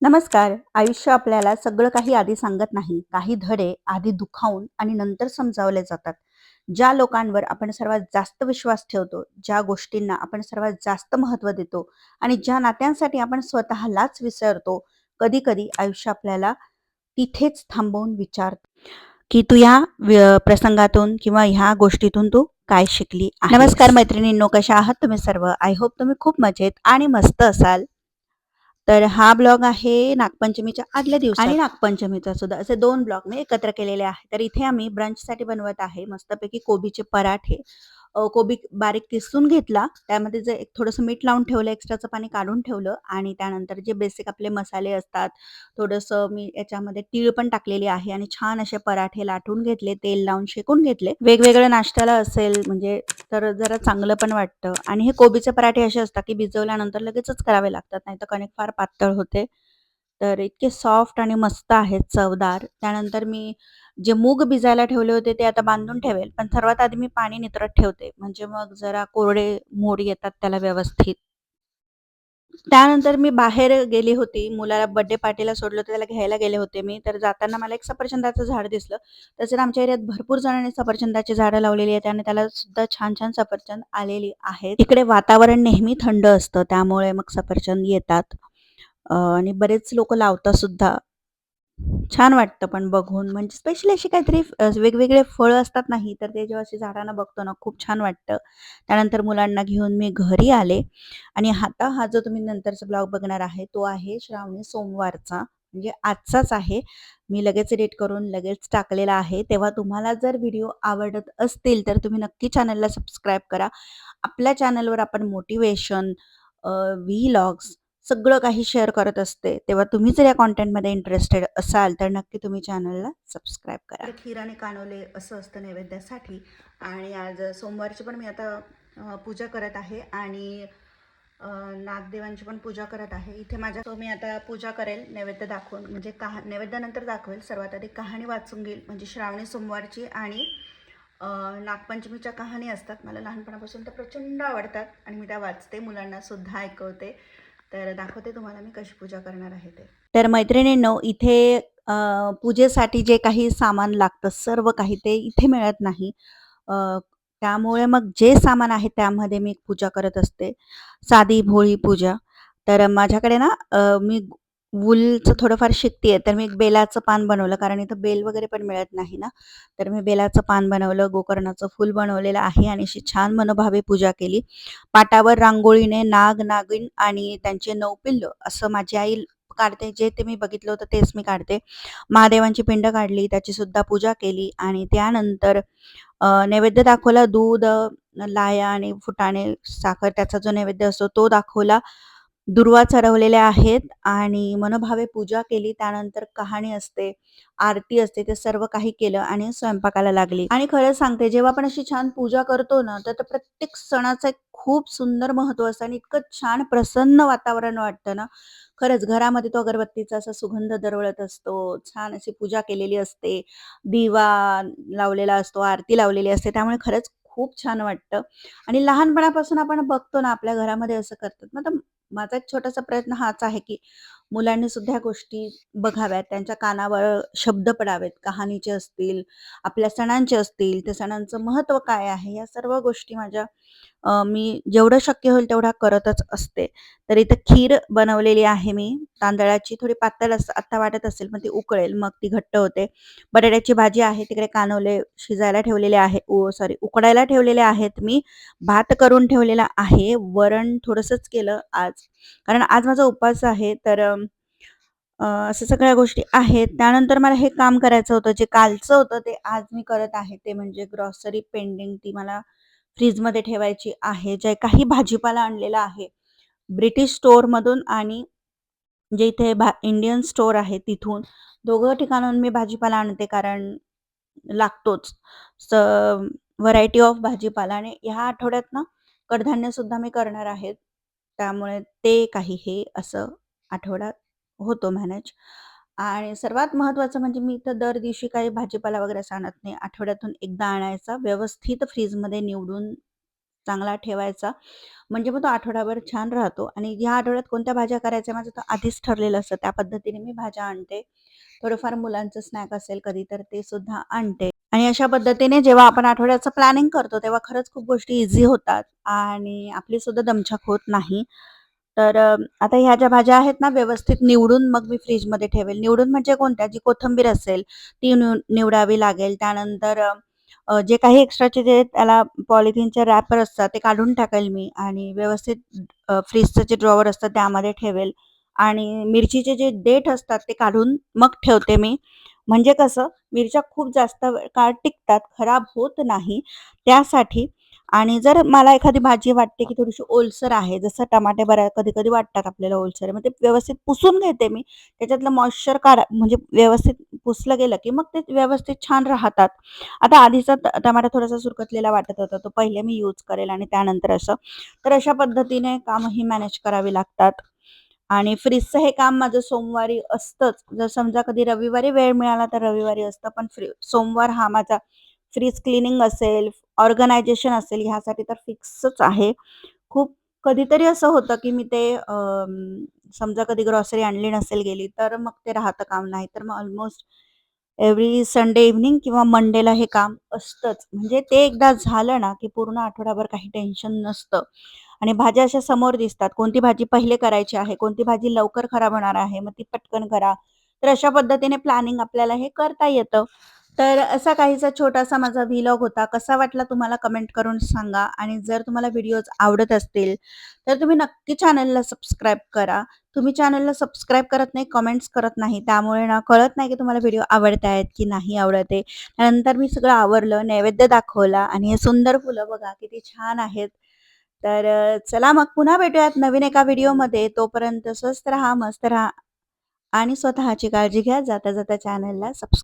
नमस्कार. आयुष्य आपल्याला सगळं काही आधी सांगत नाही. काही धडे आधी दुखावून आणि नंतर समजावले जातात. ज्या लोकांवर आपण सर्वात जास्त विश्वास ठेवतो, ज्या गोष्टींना आपण सर्वात जास्त महत्त्व देतो आणि ज्या नात्यांसाठी आपण स्वतःलाच विसरतो, कधी-कधी आयुष्य आपल्याला तिथेच थांबवून विचारतं, की तू या प्रसंगातून किंवा ह्या गोष्टीतून तू काय शिकली आहेस? नमस्कार मैत्रिणींनो, कशा आहात तुम्ही सर्व? आय होप तुम्ही खूप मजेत आणि मस्त असाल. तर हा ब्लॉग आहे नागपंचमीच्या आदल्या दिवसात आणि नागपंचमीचा सुद्धा असे 2 ब्लॉग मी एकत्र केलेले आहे. तर इथे आम्ही ब्रंचसाठी बनवत आहे मस्तपैकी कोबीचे पराठे. कोबी बारीक किसून घेतला. त्यामध्ये जे एक थोडंसं मीठ लावून ठेवलं, एक्स्ट्राचं पाणी काढून ठेवलं आणि त्यानंतर जे बेसिक आपले मसाले असतात, थोडंसं मी याच्यामध्ये तीळ पण टाकलेली आहे आणि छान असे पराठे लाटून घेतले, तेल लावून शेकून घेतले. वेगवेगळं नाश्त्याला असेल म्हणजे तर जरा चांगलं पण वाटतं आणि हे कोबीचे पराठे असे असतात, की भिजवल्यानंतर लगेचच करावे लागतात, नाहीतर कणिक फार पातळ होते. तर इतके सॉफ्ट आणि मस्त आहेत, चवदार. त्यानंतर मी जे मूग भिजायला ठेवले होते ते आता बांधून ठेवेल, पण सर्वात आधी मी पाणी नितळत ठेवते, म्हणजे मग जरा कोरडे मोड येतात त्याला व्यवस्थित. त्यानंतर मी बाहेर गेली होती. मुलाला बर्थडे पार्टीला सोडलं होतं, त्याला घ्यायला गेले होते मी. तर जाताना मला एक सफरचंदाचं झाड दिसलं. तसं आमच्या एरियात भरपूर जणांनी सफरचंदाची झाडं लावलेली आहेत आणि त्याला सुद्धा छान-छान सफरचंद आलेली आहेत. इकडे वातावरण नेहमी थंड असतं, त्यामुळे मग सफरचंद येतात. आणि बरेच लोकं लावतात सुद्धा. छान वाटतं पण बघून म्हणजे स्पेशली अशी काहीतरी वेगवेगळे फळं असतात नाही, तर ते जेव्हा अशी झाडांना बघतो ना, खूप छान वाटतं. त्यानंतर मुलांना घेऊन मी घरी आले आणि आता हा जो तुम्ही नंतरचा ब्लॉग बघणार आहे, तो आहे श्रावणी सोमवारचा, म्हणजे आजचाच आहे. मी लगेच एडिट करून लगेच टाकलेला आहे. तेव्हा तुम्हाला जर व्हिडिओ आवडत असतील, तर तुम्ही नक्की चॅनलला सबस्क्राईब करा. आपल्या चॅनलवर आपण मोटिव्हेशन, व्लॉग्स सगळं काही शेअर करत असते. तेव्हा तुम्ही जर या कंटेंटमध्ये इंटरेस्टेड असाल, तर नक्की तुम्ही चॅनलला सबस्क्राईब करा. तर खीर आणि कानोले असं असतं नैवेद्यासाठी आणि आज सोमवारची पण मी आता पूजा करत आहे आणि नागदेवांची पण पूजा करत आहे. इथे माझ्या तो मी आता पूजा करेल नैवेद्य दाखवून, म्हणजे नैवेद्यानंतर दाखवेल. सर्वात आधी कहाणी वाचून घेईल, म्हणजे श्रावणी सोमवारची आणि नागपंचमीच्या कहाणी असतात. मला लहानपणापासून त्या प्रचंड आवडतात आणि मी त्या वाचते, मुलांना सुद्धा ऐकवते. तर दाखवते तुम्हाला मी कशी पूजा करणार आहे ते. तर मैत्रिणींनो, इथे पूजेसाठी जे काही सामान लागतं, सर्व काही ते इथे मिळत नाही. अ, त्यामुळे मग जे सामान आहे त्यामध्ये मी पूजा करत असते. साधी भोळी पूजा. तर माझ्याकडे ना मी वूलचं थोडंफार शिकते तर मी एक बेलाचं पान बनवलं, कारण इथं बेल वगैरे पण मिळत नाही ना. तर मी बेलाचं पान बनवलं, गोकर्णाचं फूल बनवलेलं आहे आणि अशी छान मनोभावे पूजा केली. पाटावर रांगोळीने नाग, नागिन आणि त्यांचे 9 पिल्लं असं माझी आई काढते. जे ते मी बघितलं होतं तेच मी काढते. महादेवांची पिंड काढली, त्याची सुद्धा पूजा केली आणि त्यानंतर नैवेद्य दाखवला. दूध, लाह्या आणि फुटाणे, साखर त्याचा जो नैवेद्य असतो तो दाखवला. दुर्वा चढवलेल्या आहेत आणि मनोभावे पूजा केली. त्यानंतर कहाणी असते, आरती असते, ते सर्व काही केलं आणि स्वयंपाकाला लागली. आणि खरं सांगते, जेव्हा आपण अशी छान पूजा करतो ना, तर प्रत्येक सणाचं एक खूप सुंदर महत्त्व असतं आणि इतकं छान प्रसन्न वातावरण वाटतं ना, खरंच घरामध्ये तो अगरबत्तीचा असा सुगंध दरवळत असतो. छान अशी पूजा केलेली असते. दिवा लावलेला असतो, आरती लावलेली असते. त्यामुळे खरंच खूप छान वाटतं आणि लहानपणापासून आपण बघतो ना, आपल्या घरामध्ये असं करतात. मग आता माझा एक छोटासा प्रयत्न हाच आहे, की मुलांनी सुद्धा ह्या गोष्टी बघाव्यात, त्यांच्या कानावर शब्द पडावेत, कहाणीचे असतील, आपल्या सणांचे असतील, त्या सणांचं महत्त्व काय आहे, या सर्व गोष्टी मी जेवढं शक्य होईल तेवढा करतच असते. तर इथं खीर बनवलेली आहे मी तांदळाची, थोडी पातळ आता वाटत असेल, पण ती उकळेल मग ती घट्ट होते. बटाट्याची भाजी आहे, तिकडे कानवले शिजायला ठेवलेले आहे, सॉरी उकडायला ठेवलेले आहेत मी. भात करून ठेवलेला आहे. वरण थोडंसंच केलं आज, कारण आज माझा उपवास आहे. तर असं सगळ्या गोष्टी आहेत. त्यानंतर मला हे काम करायचं होतं, जे कालचं होतं ते आज मी करत आहे. ते म्हणजे ग्रॉसरी पेंडिंग, ती मला फ्रीजमध्ये ठेवायची आहे. जे काही भाजीपाला आणलेला आहे ब्रिटिश स्टोअरमधून आणि जे इथे इंडियन स्टोअर आहे तिथून, दोघं ठिकाणाहून मी भाजीपाला आणते, कारण लागतोच. स व्हरायटी ऑफ भाजीपाला आणि ह्या आठवड्यात ना कडधान्यसुद्धा मी करणार आहे. त्यामुळे ते काही हे असं आठवडा होतो मॅनेज. आणि सर्वात महत्त्वाचं म्हणजे मी तर दर दिवशी काही भाजीपाला वगैरे असं आणत नाही. आठवड्यातून एकदा आणायचा, व्यवस्थित फ्रीजमध्ये निवडून चांगला ठेवायचा. म्हणजे मग तो आठवडाभर छान राहतो आणि ह्या आठवड्यात कोणत्या भाज्या करायच्या माझं तर आधीच ठरलेलं असतं. त्या पद्धतीने मी भाज्या आणते. थोडंफार मुलांचं स्नॅक असेल कधी तर ते सुद्धा आणते. आणि अशा पद्धतीने जेव्हा आपण आठवड्याचं प्लॅनिंग करतो, तेव्हा खरंच खूप गोष्टी ईझी होतात आणि आपली सुद्धा दमछाक होत नाही. तर आता ह्या ज्या भाज्या आहेत ना, व्यवस्थित निवडून मग मी फ्रिजमध्ये ठेवेल. निवडून म्हणजे कोणत्या? जी कोथिंबीर असेल ती निवडावी लागेल. त्यानंतर जे काही एक्स्ट्राचे जे त्याला पॉलिथिनचे रॅपर असतात ते काढून टाकेल मी आणि व्यवस्थित फ्रिजचं जे ड्रॉवर असतं त्यामध्ये ठेवेल आणि मिरचीचे जे देठ असतात ते काढून मग ठेवते मी. म्हणजे कसं मिरच्या खूप जास्त काळ टिकतात, खराब होत नाही त्यासाठी. आणि जर मला एखादी भाजी वाटते की थोडीशी ओलसर आहे, जसं टमाटे कधी-कधी वाटतात आपल्याला ओलसर आहे, मग ते व्यवस्थित पुसून घेते मी. त्याच्यातलं मॉइश्चर म्हणजे व्यवस्थित पुसलं गेलं की मग ते व्यवस्थित छान राहतात. आता आधीचा टमाटा थोडासा सुरकतलेला वाटत होता, तो पहिले मी यूज करेल आणि त्यानंतर असं. तर अशा पद्धतीने कामही मॅनेज करावी लागतात. आणि फ्रीजचं हे काम माझं सोमवारी असतंच. जर समजा कधी रविवारी वेळ मिळाला तर रविवारी असतं, पण सोमवार हा माझा फ्रीज क्लीनिंग असेल, ऑर्गनायझेशन असेल ह्यासाठी तर फिक्सच आहे. खूप कधीतरी असं होतं, की मी ते समजा कधी ग्रॉसरी आणली नसेल गेली, तर मग ते राहतं काम. नाही तर मग ऑलमोस्ट एव्हरी संडे इव्हनिंग किंवा मंडेला हे काम असतंच. म्हणजे ते एकदा झालं ना, की पूर्ण आठवडाभर काही टेन्शन नसतं. आणि भाज्या अशा समोर दिसतात. कोणती भाजी पहिले करायची आहे, कोणती भाजी लवकर खराब होणार आहे, मग ती पटकन करा. तर अशा पद्धतीने प्लॅनिंग आपल्याला हे करता येतं. तर असा काहीसा छोटासा माझा व्लॉग होता. कसा वाटला तुम्हाला कमेंट करून सांगा आणि जर तुम्हाला व्हिडिओज आवडत असतील, तर तुम्ही नक्की चॅनलला सबस्क्राईब करा. तुम्ही चॅनलला सबस्क्राईब करत नाही, कमेंट्स करत नाही. त्यामुळे ना कळत नाही की तुम्हाला व्हिडिओ आवडतायत की नाही आवडत आहे. त्यानंतर मी सगळं आवरलं, नैवेद्य दाखवला आणि हे सुंदर फुलं बघा किती छान आहेत. तर चला मग पुन्हा भेटूयात नवीन एका व्हिडिओमध्ये. तोपर्यंत स्वस्त राहा, मस्त राहा आणि स्वतःची काळजी घ्या. जाता जाता चॅनलला सबस्क्राईब